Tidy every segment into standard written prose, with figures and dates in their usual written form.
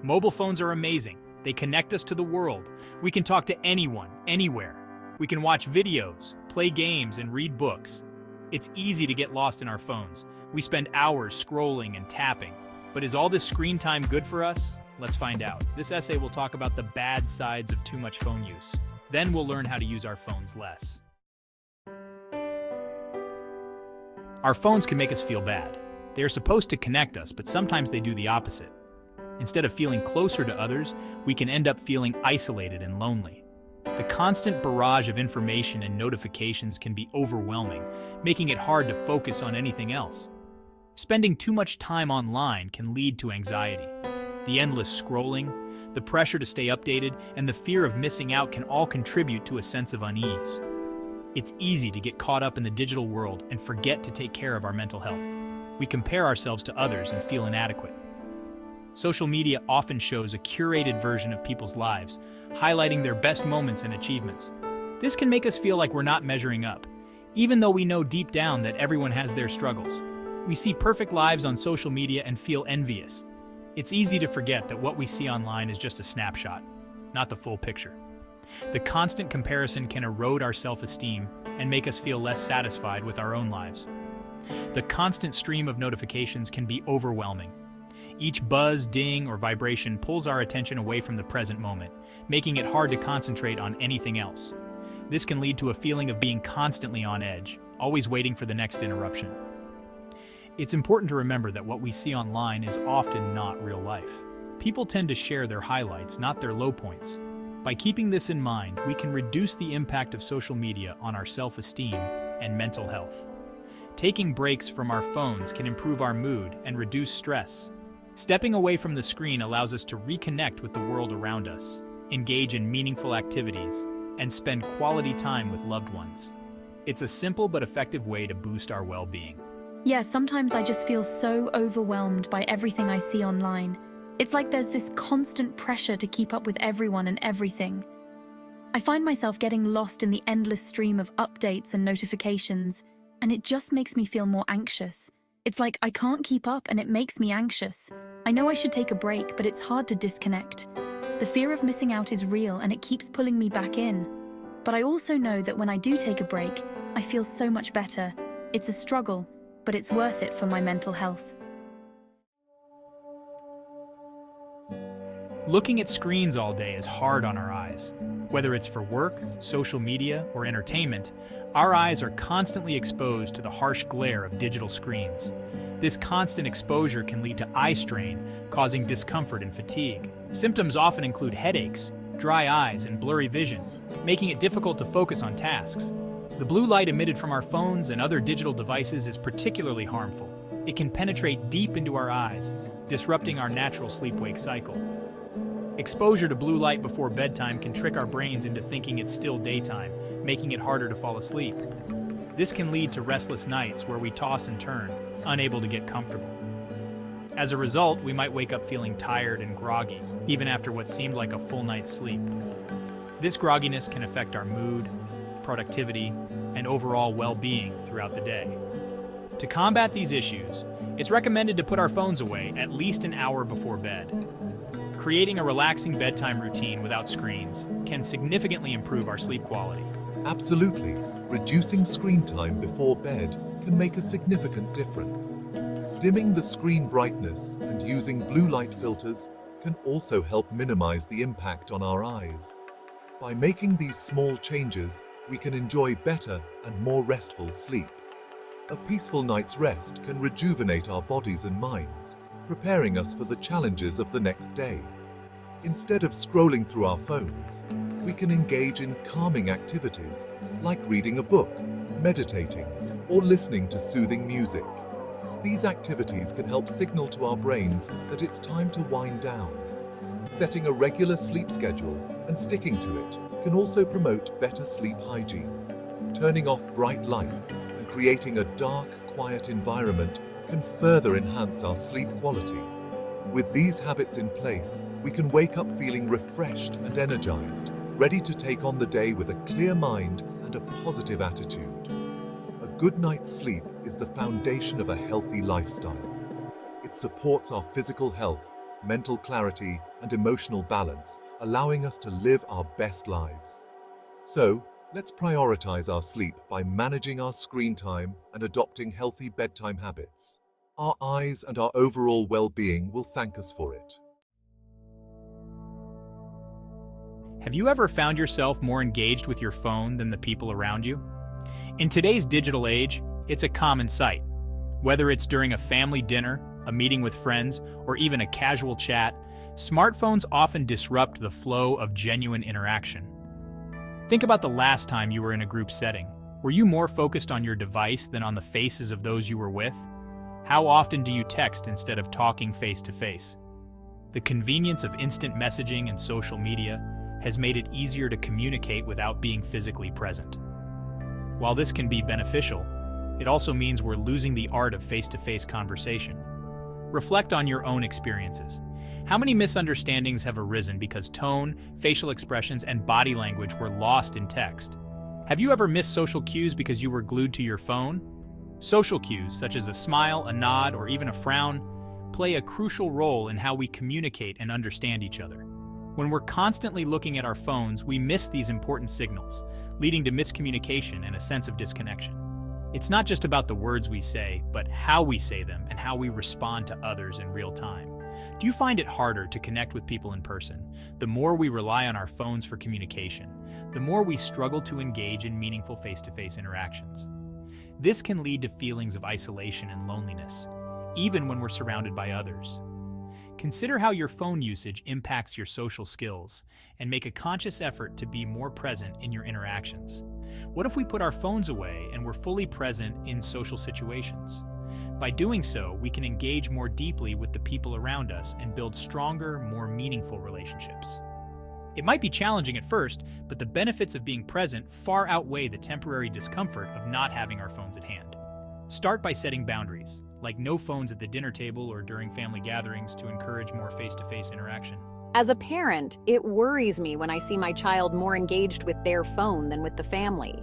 Mobile phones are amazing. They connect us to the world. We can talk to anyone, anywhere. We can watch videos, play games, and read books. It's easy to get lost in our phones. We spend hours scrolling and tapping. But is all this screen time good for us? Let's find out. This essay will talk about the bad sides of too much phone use. Then we'll learn how to use our phones less. Our phones can make us feel bad. They are supposed to connect us, but sometimes they do the opposite. Instead of feeling closer to others, we can end up feeling isolated and lonely. The constant barrage of information and notifications can be overwhelming, making it hard to focus on anything else. Spending too much time online can lead to anxiety. The endless scrolling, the pressure to stay updated, and the fear of missing out can all contribute to a sense of unease. It's easy to get caught up in the digital world and forget to take care of our mental health. We compare ourselves to others and feel inadequate. Social media often shows a curated version of people's lives, highlighting their best moments and achievements. This can make us feel like we're not measuring up, even though we know deep down that everyone has their struggles. We see perfect lives on social media and feel envious. It's easy to forget that what we see online is just a snapshot, not the full picture. The constant comparison can erode our self-esteem and make us feel less satisfied with our own lives. The constant stream of notifications can be overwhelming. Each buzz, ding, or vibration pulls our attention away from the present moment, making it hard to concentrate on anything else. This can lead to a feeling of being constantly on edge, always waiting for the next interruption. It's important to remember that what we see online is often not real life. People tend to share their highlights, not their low points. By keeping this in mind, we can reduce the impact of social media on our self-esteem and mental health. Taking breaks from our phones can improve our mood and reduce stress. Stepping away from the screen allows us to reconnect with the world around us, engage in meaningful activities, and spend quality time with loved ones. It's a simple but effective way to boost our well-being. Yeah, sometimes I just feel so overwhelmed by everything I see online. It's like there's this constant pressure to keep up with everyone and everything. I find myself getting lost in the endless stream of updates and notifications, and it just makes me feel more anxious. It's like I can't keep up and it makes me anxious. I know I should take a break, but it's hard to disconnect. The fear of missing out is real and it keeps pulling me back in. But I also know that when I do take a break, I feel so much better. It's a struggle, but it's worth it for my mental health. Looking at screens all day is hard on our eyes. Whether it's for work, social media, or entertainment, our eyes are constantly exposed to the harsh glare of digital screens. This constant exposure can lead to eye strain, causing discomfort and fatigue. Symptoms often include headaches, dry eyes, and blurry vision, making it difficult to focus on tasks. The blue light emitted from our phones and other digital devices is particularly harmful. It can penetrate deep into our eyes, disrupting our natural sleep-wake cycle. Exposure to blue light before bedtime can trick our brains into thinking it's still daytime, making it harder to fall asleep. This can lead to restless nights where we toss and turn, unable to get comfortable. As a result, we might wake up feeling tired and groggy, even after what seemed like a full night's sleep. This grogginess can affect our mood, productivity, and overall well-being throughout the day. To combat these issues, it's recommended to put our phones away at least an hour before bed. Creating a relaxing bedtime routine without screens can significantly improve our sleep quality. Absolutely. Reducing screen time before bed can make a significant difference. Dimming the screen brightness and using blue light filters can also help minimize the impact on our eyes. By making these small changes, we can enjoy better and more restful sleep. A peaceful night's rest can rejuvenate our bodies and minds, preparing us for the challenges of the next day. Instead of scrolling through our phones, we can engage in calming activities like reading a book, meditating, or listening to soothing music. These activities can help signal to our brains that it's time to wind down. Setting a regular sleep schedule and sticking to it can also promote better sleep hygiene. Turning off bright lights and creating a dark, quiet environment can further enhance our sleep quality. With these habits in place, we can wake up feeling refreshed and energized, ready to take on the day with a clear mind and a positive attitude. A good night's sleep is the foundation of a healthy lifestyle. It supports our physical health, mental clarity, and emotional balance, allowing us to live our best lives. So, let's prioritize our sleep by managing our screen time and adopting healthy bedtime habits. Our eyes and our overall well-being will thank us for it. Have you ever found yourself more engaged with your phone than the people around you? In today's digital age, it's a common sight. Whether it's during a family dinner, a meeting with friends, or even a casual chat, smartphones often disrupt the flow of genuine interaction. Think about the last time you were in a group setting. Were you more focused on your device than on the faces of those you were with? How often do you text instead of talking face-to-face? The convenience of instant messaging and social media has made it easier to communicate without being physically present. While this can be beneficial, it also means we're losing the art of face-to-face conversation. Reflect on your own experiences. How many misunderstandings have arisen because tone, facial expressions, and body language were lost in text? Have you ever missed social cues because you were glued to your phone? Social cues, such as a smile, a nod, or even a frown, play a crucial role in how we communicate and understand each other. When we're constantly looking at our phones, we miss these important signals, leading to miscommunication and a sense of disconnection. It's not just about the words we say, but how we say them and how we respond to others in real time. Do you find it harder to connect with people in person? The more we rely on our phones for communication, the more we struggle to engage in meaningful face-to-face interactions. This can lead to feelings of isolation and loneliness, even when we're surrounded by others. Consider how your phone usage impacts your social skills and make a conscious effort to be more present in your interactions. What if we put our phones away and we're fully present in social situations? By doing so, we can engage more deeply with the people around us and build stronger, more meaningful relationships. It might be challenging at first, but the benefits of being present far outweigh the temporary discomfort of not having our phones at hand. Start by setting boundaries, like no phones at the dinner table or during family gatherings, to encourage more face-to-face interaction. As a parent, it worries me when I see my child more engaged with their phone than with the family.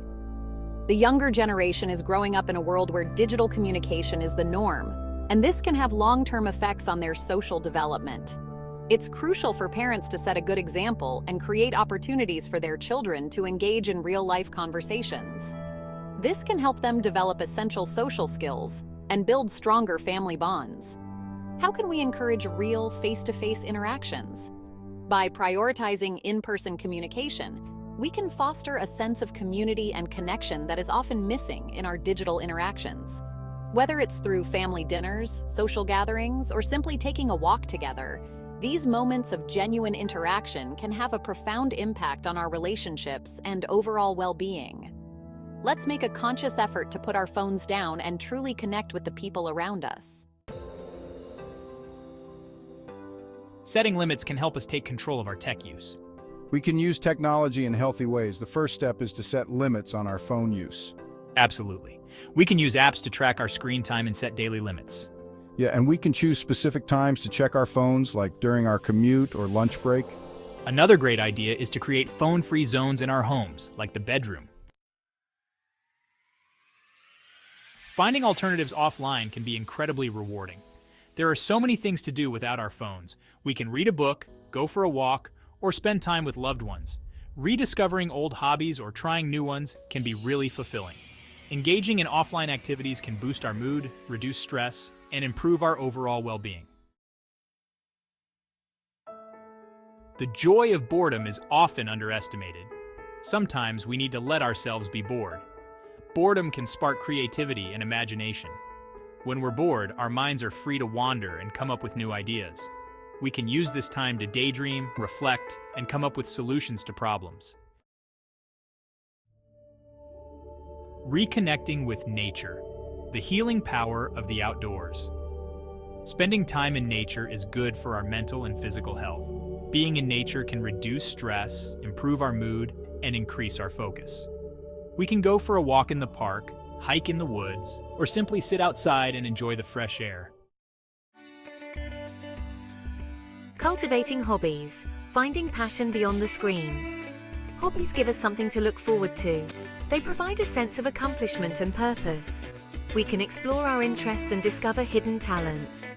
The younger generation is growing up in a world where digital communication is the norm, and this can have long-term effects on their social development. It's crucial for parents to set a good example and create opportunities for their children to engage in real-life conversations. This can help them develop essential social skills and build stronger family bonds. How can we encourage real face-to-face interactions? By prioritizing in-person communication, we can foster a sense of community and connection that is often missing in our digital interactions. Whether it's through family dinners, social gatherings, or simply taking a walk together, these moments of genuine interaction can have a profound impact on our relationships and overall well-being. Let's make a conscious effort to put our phones down and truly connect with the people around us. Setting limits can help us take control of our tech use. We can use technology in healthy ways. The first step is to set limits on our phone use. Absolutely. We can use apps to track our screen time and set daily limits. Yeah, and we can choose specific times to check our phones, like during our commute or lunch break. Another great idea is to create phone-free zones in our homes, like the bedroom. Finding alternatives offline can be incredibly rewarding. There are so many things to do without our phones. We can read a book, go for a walk, or spend time with loved ones. Rediscovering old hobbies or trying new ones can be really fulfilling. Engaging in offline activities can boost our mood, reduce stress, and improve our overall well-being. The joy of boredom is often underestimated. Sometimes we need to let ourselves be bored. Boredom can spark creativity and imagination. When we're bored, our minds are free to wander and come up with new ideas. We can use this time to daydream, reflect, and come up with solutions to problems. Reconnecting with nature, the healing power of the outdoors. Spending time in nature is good for our mental and physical health. Being in nature can reduce stress, improve our mood, and increase our focus. We can go for a walk in the park, hike in the woods, or simply sit outside and enjoy the fresh air. Cultivating hobbies, finding passion beyond the screen. Hobbies give us something to look forward to. They provide a sense of accomplishment and purpose. We can explore our interests and discover hidden talents.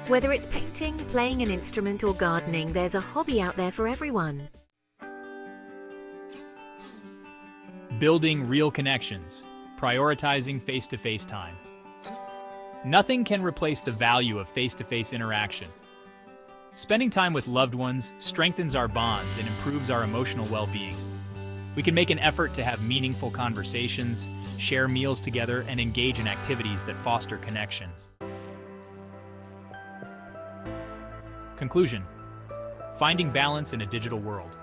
Whether it's painting, playing an instrument, or gardening, there's a hobby out there for everyone. Building real connections, prioritizing face-to-face time. Nothing can replace the value of face-to-face interaction. Spending time with loved ones strengthens our bonds and improves our emotional well-being. We can make an effort to have meaningful conversations, share meals together, and engage in activities that foster connection. Conclusion: finding balance in a digital world.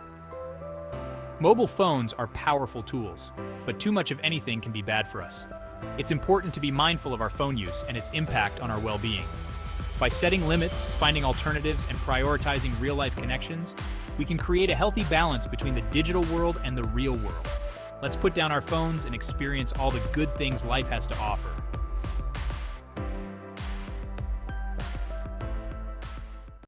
Mobile phones are powerful tools, but too much of anything can be bad for us. It's important to be mindful of our phone use and its impact on our well-being. By setting limits, finding alternatives, and prioritizing real-life connections, we can create a healthy balance between the digital world and the real world. Let's put down our phones and experience all the good things life has to offer.